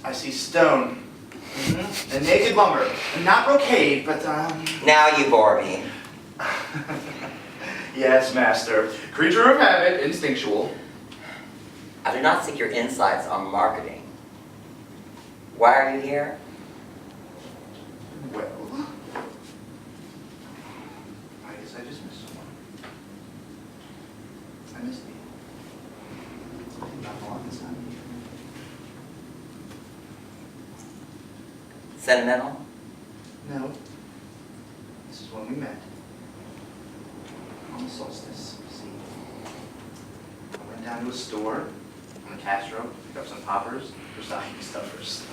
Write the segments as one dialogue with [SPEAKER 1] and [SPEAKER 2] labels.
[SPEAKER 1] I see stone. And naked lumber. And not brocade, but,
[SPEAKER 2] Now you bore me.
[SPEAKER 1] Yes, master. Creature of habit, instinctual.
[SPEAKER 2] I do not seek your insights on marketing. Why are you here?
[SPEAKER 1] Well, I guess I just missed someone. I missed you. Not a lot this time.
[SPEAKER 2] Sentimental?
[SPEAKER 1] No. This is when we met. On the solstice, see. I went down to a store on the Castro, picked up some poppers for stocking stuffers.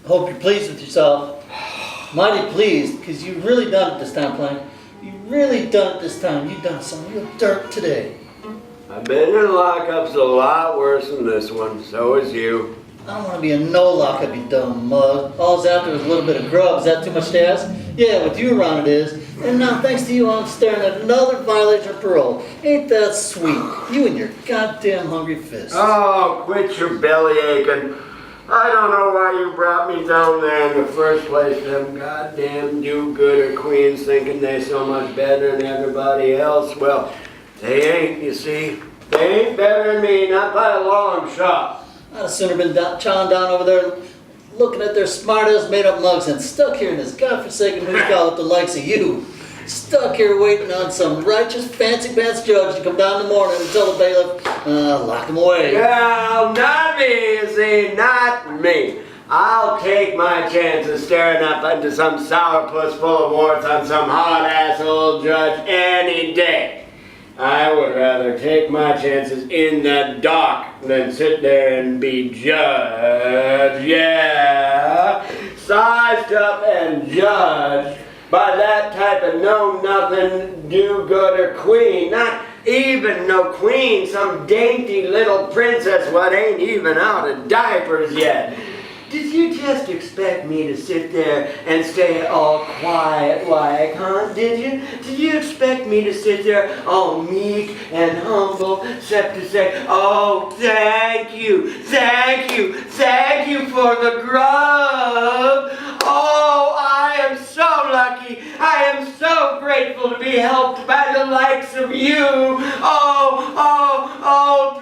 [SPEAKER 3] Hope you're pleased with yourself. Mighty pleased, because you really done it this time, Plank. You really done it this time. You done some real dirt today.
[SPEAKER 4] I've been in lockups a lot worse than this one. So is you.
[SPEAKER 3] I don't want to be in no lockup, you dumb mug. All's after is a little bit of grub. Is that too much to ask? Yeah, with you around it is. And now, thanks to you, I'm staring at another violation of parole. Ain't that sweet? You and your goddamn hungry fist.
[SPEAKER 4] Oh, quit your belly aching. I don't know why you brought me down there in the first place. Them goddamn do-gooder queens thinking they're so much better than everybody else. Well, they ain't, you see. They ain't better than me, not by a long shot.
[SPEAKER 3] I'd have sooner been chowing down over there looking at their smart-ass made-up mugs and stuck here in this godforsaken hookah with the likes of you. Stuck here waiting on some righteous fancy-pants judge to come down in the morning and tell the bailiff, lock him away.
[SPEAKER 4] Well, not me, you see, not me. I'll take my chances staring up into some sourpuss full of warts on some hard-ass old judge any day. I would rather take my chances in the dock than sit there and be judged, yeah, sized up and judged by that type of know-nothing, do-gooder queen. Not even no queen, some dainty little princess what ain't even out of diapers yet. Did you just expect me to sit there and stay all quiet like, huh? Did you? Did you expect me to sit there all meek and humble, except to say, oh, thank you for the grub. Oh, I am so lucky. I am so grateful to be helped by the likes of you. Oh,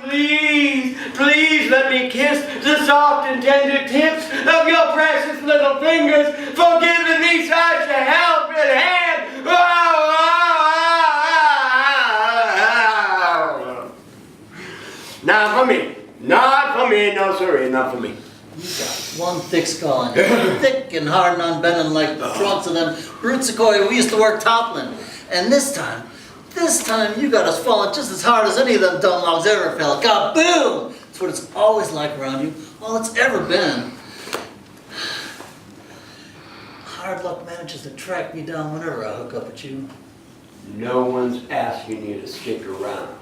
[SPEAKER 4] please let me kiss the soft and tender tips of your precious little fingers for giving me such a helping hand. Not for me, no siree, not for me.
[SPEAKER 3] You got one thick skull and you're thick and hard and unbending like the trunks of them roots of koi we used to work toppling. And this time you got us falling just as hard as any of them dumb logs ever fell. Kaboom! That's what it's always like around you. All it's ever been. Hard luck manages to track me down whenever I hook up with you.
[SPEAKER 4] No one's asking you to stick around.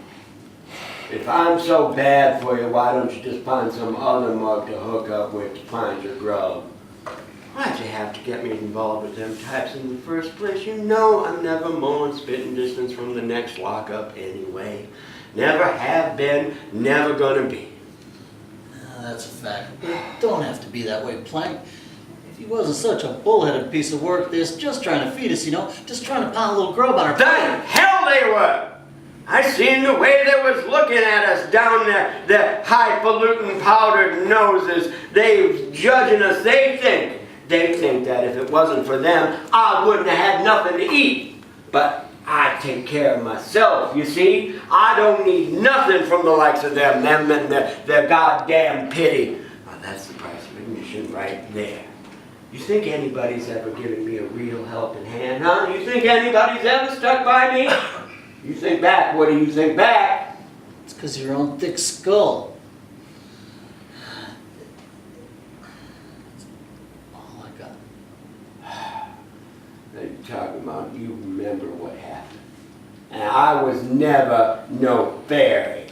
[SPEAKER 4] If I'm so bad for you, why don't you just find some other mug to hook up with to find your grub? Why'd you have to get me involved with them types in the first place? You know I'm never more than spitting distance from the next lockup anyway. Never have been, never gonna be.
[SPEAKER 3] That's a fact. But it don't have to be that way, Plank. If he wasn't such a bullheaded piece of work, this just trying to feed us, just trying to pound a little grub on our
[SPEAKER 4] The hell they were! I seen the way they was looking at us down there, their highfalutin powdered noses. They was judging us. They think that if it wasn't for them, I wouldn't have had nothing to eat. But I take care of myself, you see? I don't need nothing from the likes of them and their goddamn pity. Well, that's the price of admission right there. You think anybody's ever given me a real helping hand, huh? You think anybody's ever stuck by me? You think back, what do you think back?
[SPEAKER 3] It's because of your own thick skull. That's all I got.
[SPEAKER 4] They're talking about you remember what happened. And I was never no fairy.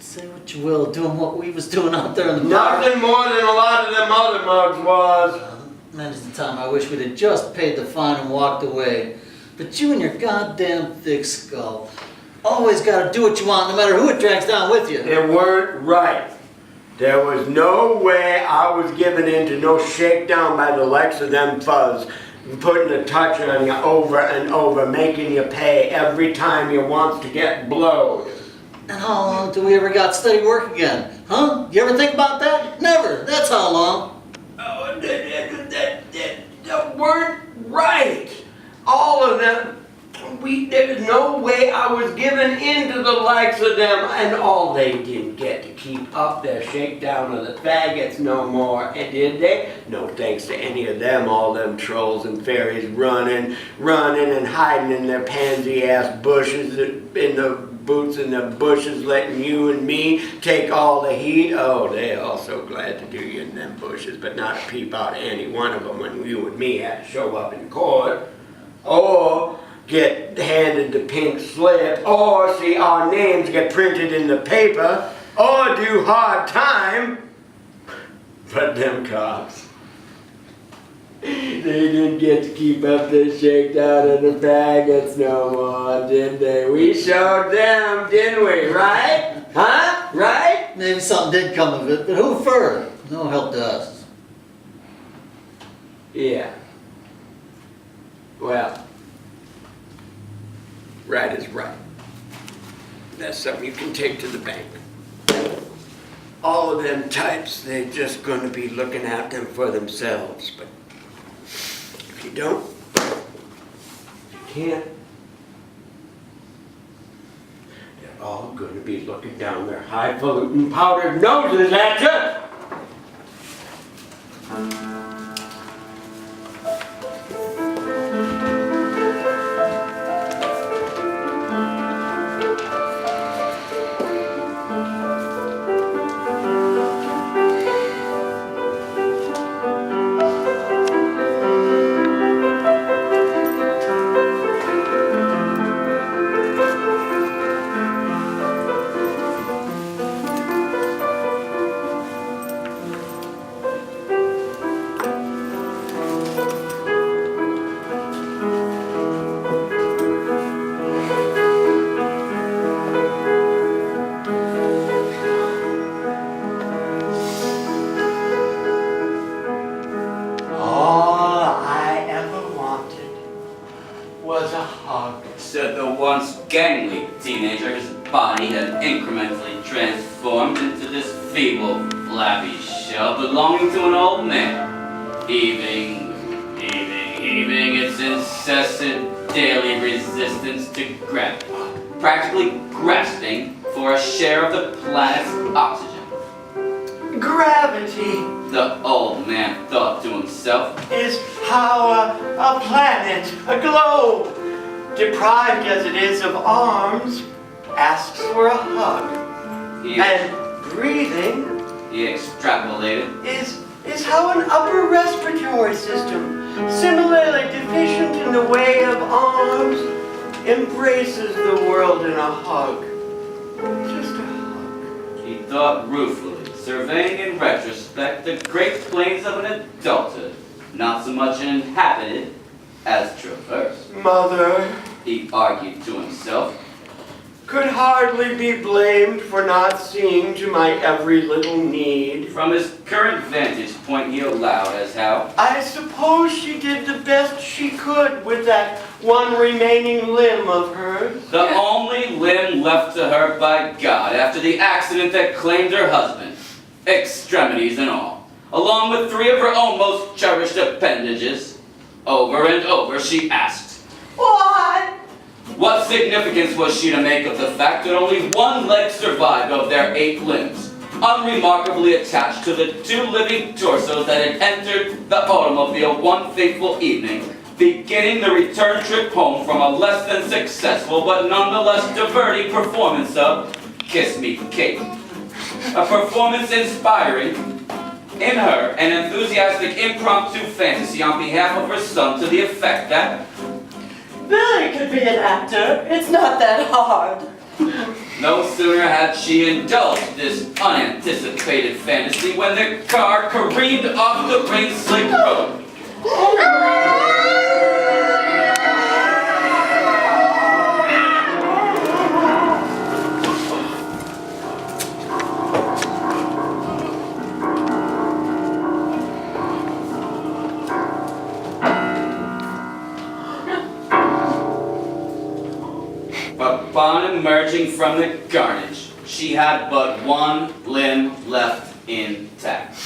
[SPEAKER 3] Say what you will, doing what we was doing out there in the park.
[SPEAKER 4] Nothing more than a lot of them other mugs was.
[SPEAKER 3] Many's the time I wish we'd have just paid the fine and walked away. But you and your goddamn thick skull. Always gotta do what you want, no matter who it drags down with you.
[SPEAKER 4] It weren't right. There was no way I was giving in to no shakedown by the likes of them fuzz, putting a touch on you over and over, making you pay every time you wants to get blowed.
[SPEAKER 3] And how long till we ever got steady work again? Huh? You ever think about that? Never. That's how long.
[SPEAKER 4] Oh, that weren't right. All of them. There's no way I was giving in to the likes of them, and all they didn't get to keep up their shakedown of the faggots no more, and did they? No thanks to any of them, all them trolls and fairies running and hiding in their pansy-ass bushes, in the boots in the bushes, letting you and me take all the heat. Oh, they all so glad to do you in them bushes, but not a peep out of any one of them when you and me had to show up in court. Or get handed the pink slip, or see our names get printed in the paper, or do hard time. But them cops, they didn't get to keep up the shakedown of the faggots no more, did they? We showed them, didn't we, right? Huh? Right?
[SPEAKER 3] Maybe something did come of it, but who for? No help to us.
[SPEAKER 4] Yeah. Well, right is right. That's something you can take to the bank. All of them types, they're just going to be looking at them for themselves. But if you don't, you can't. They're all going to be looking down their highfalutin powdered noses at you.
[SPEAKER 5] Said the once gangly teenager, his body had incrementally transformed into this feeble, flabby shell belonging to an old man, heaving its incessant daily resistance to gravity, practically grasping for a share of the planet's oxygen.
[SPEAKER 6] Gravity
[SPEAKER 5] The old man thought to himself.
[SPEAKER 6] is how a planet, a globe, deprived as it is of arms, asks for a hug.
[SPEAKER 5] He
[SPEAKER 6] And breathing
[SPEAKER 5] extrapolated.
[SPEAKER 6] is how an upper respiratory system, similarly deficient in the way of arms, embraces the world in a hug. Just a hug.
[SPEAKER 5] He thought ruefully, surveying in retrospect the great plains of an adulthood, not so much inhabited as traversed.
[SPEAKER 6] Mother
[SPEAKER 5] He argued to himself.
[SPEAKER 6] could hardly be blamed for not seeing to my every little need.
[SPEAKER 5] From his current vantage point, he allowed as how.
[SPEAKER 6] I suppose she did the best she could with that one remaining limb of hers.
[SPEAKER 5] The only limb left to her by God after the accident that claimed her husband, extremities and all, along with 3 of her own most cherished appendages. Over and over she asked,
[SPEAKER 6] What?
[SPEAKER 5] what significance was she to make of the fact that only 1 leg survived of their 8 limbs, unremarkably attached to the 2 living torsos that had entered the automobile one fateful evening, beginning the return trip home from a less than successful but nonetheless diverting performance of Kiss Me Kate. A performance inspiring in her an enthusiastic impromptu fantasy on behalf of her son to the effect that
[SPEAKER 7] Billy could be an actor. It's not that hard.
[SPEAKER 5] no sooner had she indulged this unanticipated fantasy when the car careened off the rain-slicked road. Judging from the carnage, she had but one limb left intact.